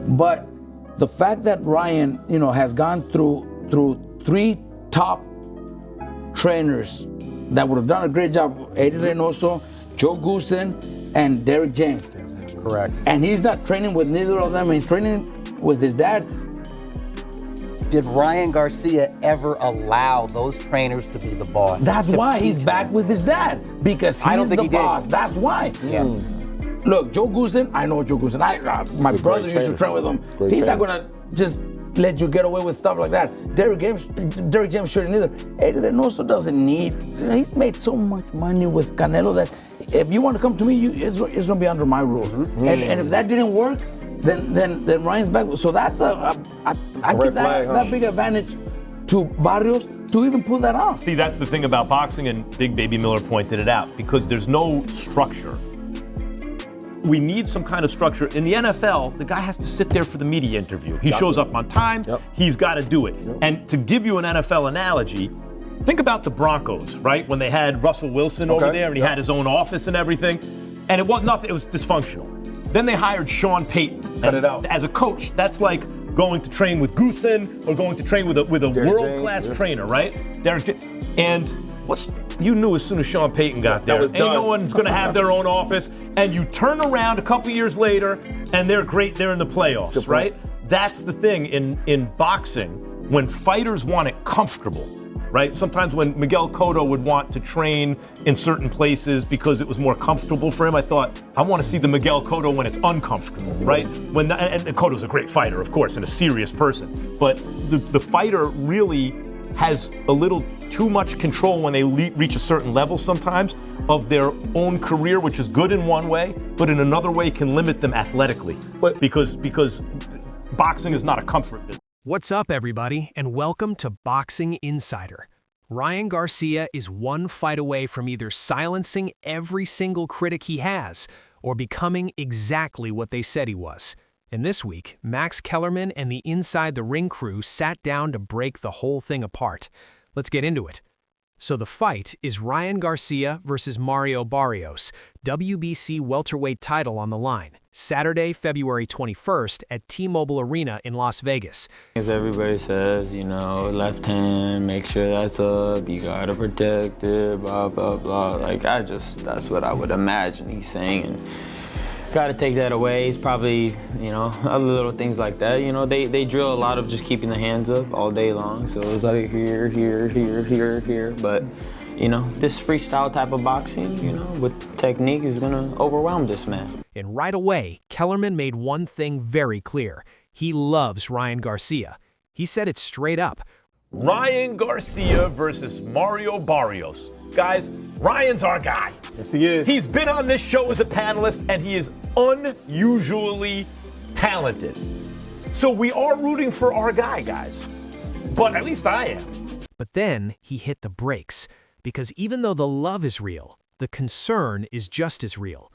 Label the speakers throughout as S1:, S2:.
S1: But the fact that Ryan, has gone through 3 top trainers that would have done a great job, Eddie Reynoso, Joe Goosen, and Derrick James.
S2: Correct.
S1: And he's not training with neither of them. He's training with his dad.
S3: Did Ryan Garcia ever allow those trainers to be the boss?
S1: That's why he's back with his dad, because he's the boss. That's why.
S3: Yeah.
S1: Look, Joe Goosen, I know Joe Goosen. My brother used to train with him. He's not gonna just let you get away with stuff like that. Derrick James shouldn't either. Eddie Reynoso doesn't need. He's made so much money with Canelo that if you want to come to me, it's gonna be under my rules. And if that didn't work, then Ryan's back. So that's I give that big advantage to Barrios to even pull that off.
S4: See, that's the thing about boxing, and Big Baby Miller pointed it out, because there's no structure. We need some kind of structure. In the NFL, the guy has to sit there for the media interview. He shows up on time. He's got to do it. And to give you an NFL analogy, think about the Broncos, right? When they had Russell Wilson over there and he had his own office and everything, and it was nothing. It was dysfunctional. Then they hired Sean Payton as a coach. That's like going to train with Goosen or going to train with a world-class trainer, right? You knew as soon as Sean Payton got there, ain't no one's going to have their own office, and you turn around a couple years later, and they're great, they're in the playoffs, right? That's the thing in boxing, when fighters want it comfortable, right? Sometimes when Miguel Cotto would want to train in certain places because it was more comfortable for him, I thought, I want to see the Miguel Cotto when it's uncomfortable, right? And Cotto's a great fighter, of course, and a serious person, but the fighter really has a little too much control when they reach a certain level sometimes of their own career, which is good in one way, but in another way can limit them athletically. Because boxing is not a comfort business.
S5: What's up, everybody, and welcome to Boxing Insider. Ryan Garcia is one fight away from either silencing every single critic he has or becoming exactly what they said he was. And this week, Max Kellerman and the Inside the Ring crew sat down to break the whole thing apart. Let's get into it. So the fight is Ryan Garcia versus Mario Barrios, WBC welterweight title on the line, Saturday, February 21st at T-Mobile Arena in Las Vegas.
S6: As everybody says, left hand, make sure that's up, you gotta protect it, blah, blah, blah. That's what I would imagine he's saying. And got to take that away. It's probably, other little things like that. They drill a lot of just keeping the hands up all day long. So it's like here, here, here, here, here. But, this freestyle type of boxing, with technique is going to overwhelm this man.
S5: And right away, Kellerman made one thing very clear. He loves Ryan Garcia. He said it straight up.
S4: Ryan Garcia versus Mario Barrios. Guys, Ryan's our guy.
S2: Yes, he is.
S4: He's been on this show as a panelist, and he is unusually talented. So we are rooting for our guy, guys. But at least I am.
S5: But then he hit the brakes, because even though the love is real, the concern is just as real.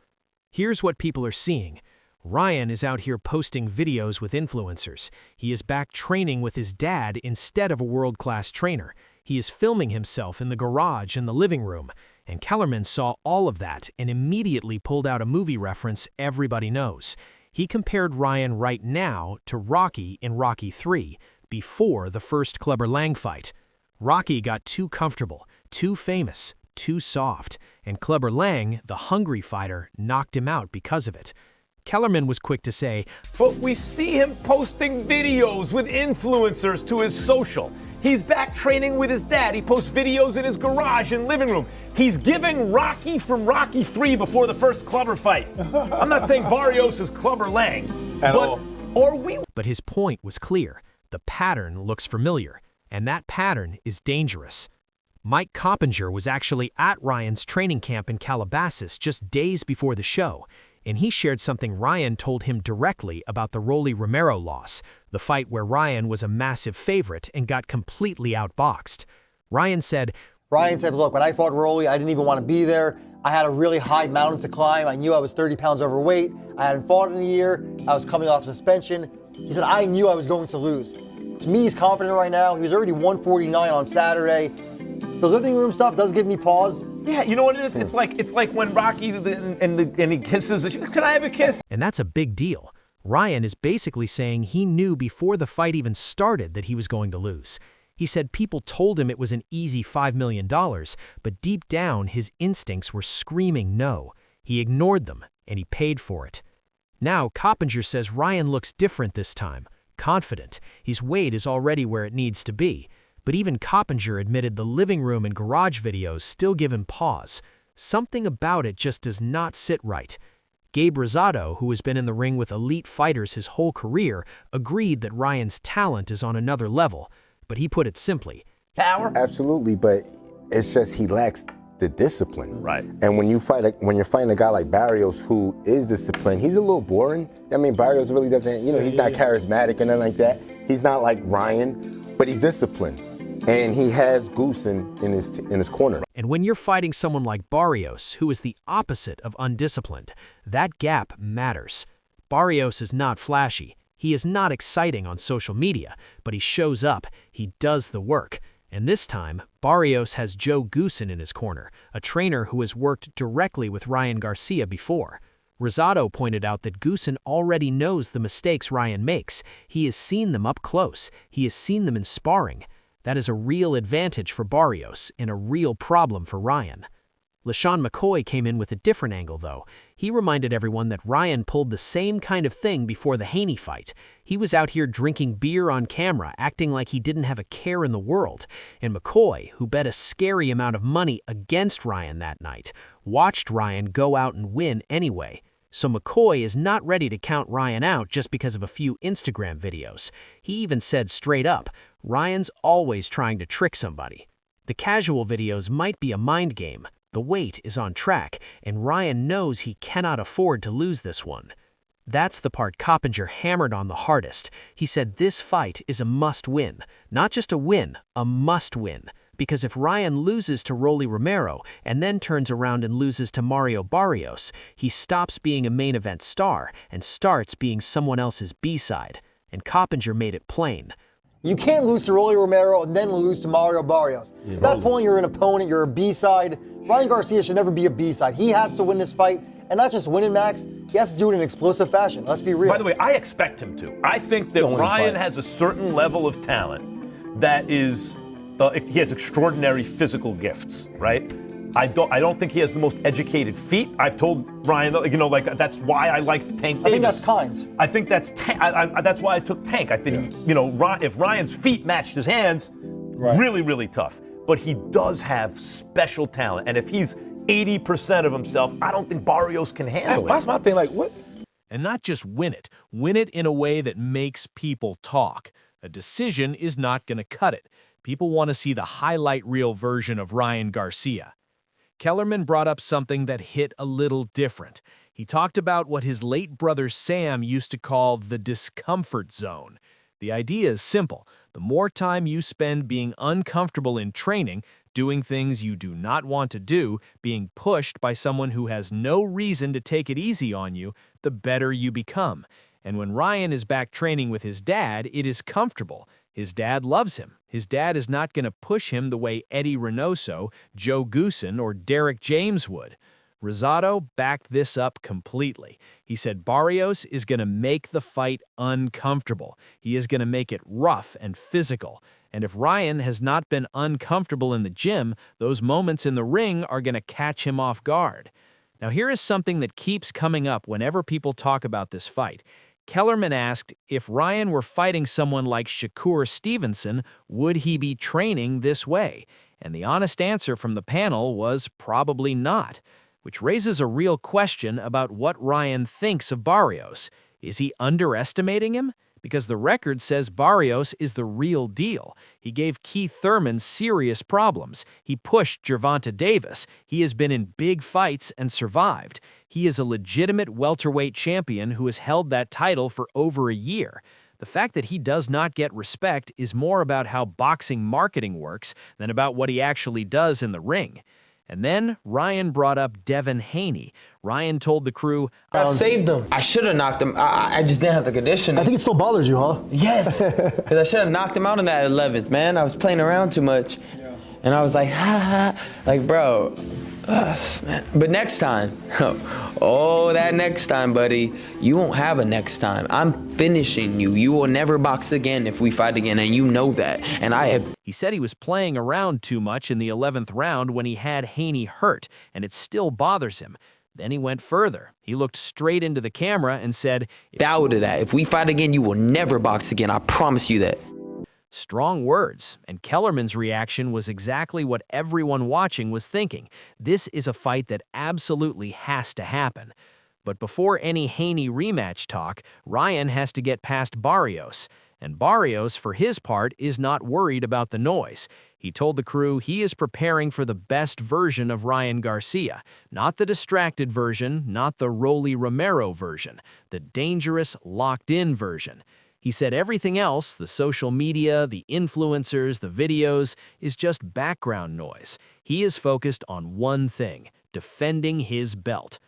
S5: Here's what people are seeing. Ryan is out here posting videos with influencers. He is back training with his dad instead of a world-class trainer. He is filming himself in the garage in the living room. And Kellerman saw all of that and immediately pulled out a movie reference everybody knows. He compared Ryan right now to Rocky in Rocky III, before the first Clubber Lang fight. Rocky got too comfortable, too famous, too soft, and Clubber Lang, the hungry fighter, knocked him out because of it. Kellerman was quick to say,
S4: but we see him posting videos with influencers to his social. He's back training with his dad. He posts videos in his garage and living room. He's giving Rocky from Rocky III before the first Clubber fight. I'm not saying Barrios is Clubber Lang, But
S5: his point was clear. The pattern looks familiar, and that pattern is dangerous. Mike Coppinger was actually at Ryan's training camp in Calabasas just days before the show, and he shared something Ryan told him directly about the Rolly Romero loss, the fight where Ryan was a massive favorite and got completely outboxed. Ryan said,
S7: look, when I fought Rolly, I didn't even want to be there. I had a really high mountain to climb. I knew I was 30 pounds overweight. I hadn't fought in a year. I was coming off suspension. He said, I knew I was going to lose. To me, he's confident right now. He was already 149 on Saturday. The living room stuff does give me pause.
S4: Yeah, you know what it is? It's like when Rocky and he kisses. Can I have a kiss?
S5: And that's a big deal. Ryan is basically saying he knew before the fight even started that he was going to lose. He said people told him it was an easy $5 million, but deep down his instincts were screaming no. He ignored them, and he paid for it. Now, Coppinger says Ryan looks different this time, confident. His weight is already where it needs to be. But even Coppinger admitted the living room and garage videos still give him pause. Something about it just does not sit right. Gabe Rosado, who has been in the ring with elite fighters his whole career, agreed that Ryan's talent is on another level. But he put it simply.
S2: Power? Absolutely, but it's just he lacks the discipline.
S4: Right.
S2: And when you're fighting a guy like Barrios who is disciplined, he's a little boring. I mean, Barrios really doesn't, he's not charismatic or nothing like that. He's not like Ryan, but he's disciplined. And he has Goose in his corner.
S5: And when you're fighting someone like Barrios, who is the opposite of undisciplined, that gap matters. Barrios is not flashy. He is not exciting on social media, but he shows up, he does the work. And this time, Barrios has Joe Goosen in his corner, a trainer who has worked directly with Ryan Garcia before. Rosado pointed out that Goosen already knows the mistakes Ryan makes. He has seen them up close. He has seen them in sparring. That is a real advantage for Barrios and a real problem for Ryan. LaShawn McCoy came in with a different angle, though. He reminded everyone that Ryan pulled the same kind of thing before the Haney fight. He was out here drinking beer on camera, acting like he didn't have a care in the world. And McCoy, who bet a scary amount of money against Ryan that night, watched Ryan go out and win anyway. So McCoy is not ready to count Ryan out just because of a few Instagram videos. He even said straight up, Ryan's always trying to trick somebody. The casual videos might be a mind game. The weight is on track, and Ryan knows he cannot afford to lose this one. That's the part Coppinger hammered on the hardest. He said this fight is a must-win. Not just a win, a must-win. Because if Ryan loses to Rolly Romero and then turns around and loses to Mario Barrios, he stops being a main event star and starts being someone else's B-side. And Coppinger made it plain.
S7: You can't lose to Rolly Romero and then lose to Mario Barrios. At that point, you're an opponent, you're a B-side. Ryan Garcia should never be a B-side. He has to win this fight, and not just win it, Max. He has to do it in explosive fashion. Let's be real.
S4: By the way, I expect him to. I think that Ryan has a certain level of talent that is, he has extraordinary physical gifts, right? I don't think he has the most educated feet. I've told Ryan, that's why I liked Tank Davis.
S7: I think that's Kynes.
S4: I think that's that's why I took Tank. I think if Ryan's feet matched his hands, really, really tough. But he does have special talent, and if he's 80% of himself, I don't think Barrios can handle it.
S8: That's my thing. Like what?
S5: And not just win it in a way that makes people talk. A decision is not going to cut it. People want to see the highlight reel version of Ryan Garcia. Kellerman brought up something that hit a little different. He talked about what his late brother Sam used to call the discomfort zone. The idea is simple. The more time you spend being uncomfortable in training, doing things you do not want to do, being pushed by someone who has no reason to take it easy on you, the better you become. And when Ryan is back training with his dad, it is comfortable. His dad loves him. His dad is not going to push him the way Eddie Reynoso, Joe Goosen, or Derek James would. Rosado backed this up completely. He said Barrios is going to make the fight uncomfortable. He is going to make it rough and physical. And if Ryan has not been uncomfortable in the gym, those moments in the ring are going to catch him off guard. Now here is something that keeps coming up whenever people talk about this fight. Kellerman asked if Ryan were fighting someone like Shakur Stevenson, would he be training this way? And the honest answer from the panel was probably not, which raises a real question about what Ryan thinks of Barrios. Is he underestimating him? Because the record says Barrios is the real deal. He gave Keith Thurman serious problems. He pushed Gervonta Davis. He has been in big fights and survived. He is a legitimate welterweight champion who has held that title for over a year. The fact that he does not get respect is more about how boxing marketing works than about what he actually does in the ring. And then Ryan brought up Devin Haney. Ryan told the crew,
S6: I saved him. I should have knocked him. I just didn't have the conditioning.
S7: I think it still bothers you, huh?
S6: Yes, because I should have knocked him out in that 11th, man. I was playing around too much. Yeah. And I was like, ha ha, like, bro, man. But next time, oh, that next time, buddy, you won't have a next time. I'm finishing you. You will never box again if we fight again, and you know that. And I have.
S5: He said he was playing around too much in the 11th round when he had Haney hurt, and it still bothers him. Then he went further. He looked straight into the camera and said,
S6: Bow to that. If we fight again, you will never box again. I promise you that.
S5: Strong words, and Kellerman's reaction was exactly what everyone watching was thinking. This is a fight that absolutely has to happen. But before any Haney rematch talk, Ryan has to get past Barrios. And Barrios, for his part, is not worried about the noise. He told the crew he is preparing for the best version of Ryan Garcia, not the distracted version, not the Rolly Romero version, the dangerous, locked-in version. He said everything else, the social media, the influencers, the videos, is just background noise. He is focused on one thing, defending his belt.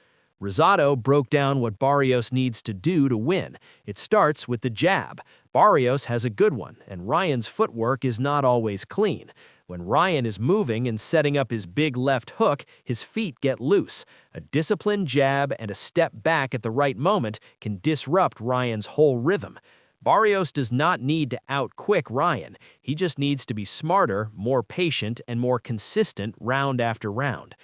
S5: Rosado broke down what Barrios needs to do to win. It starts with the jab. Barrios has a good one, and Ryan's footwork is not always clean. When Ryan is moving and setting up his big left hook, his feet get loose. A disciplined jab and a step back at the right moment can disrupt Ryan's whole rhythm. Barrios does not need to out-quick Ryan. He just needs to be smarter, more patient, and more consistent round after round.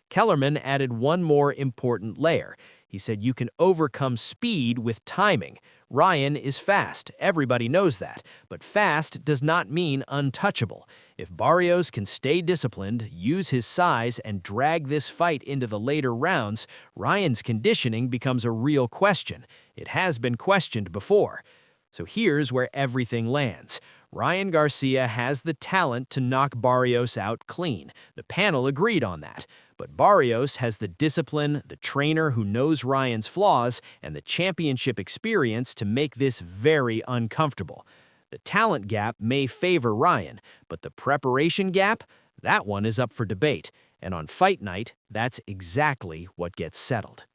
S5: Kellerman added one more important layer. He said you can overcome speed with timing. Ryan is fast, everybody knows that, but fast does not mean untouchable. If Barrios can stay disciplined, use his size, and drag this fight into the later rounds, Ryan's conditioning becomes a real question. It has been questioned before. So here's where everything lands. Ryan Garcia has the talent to knock Barrios out clean. The panel agreed on that. But Barrios has the discipline, the trainer who knows Ryan's flaws, and the championship experience to make this very uncomfortable. The talent gap may favor Ryan, but the preparation gap, that one is up for debate. And on fight night, that's exactly what gets settled.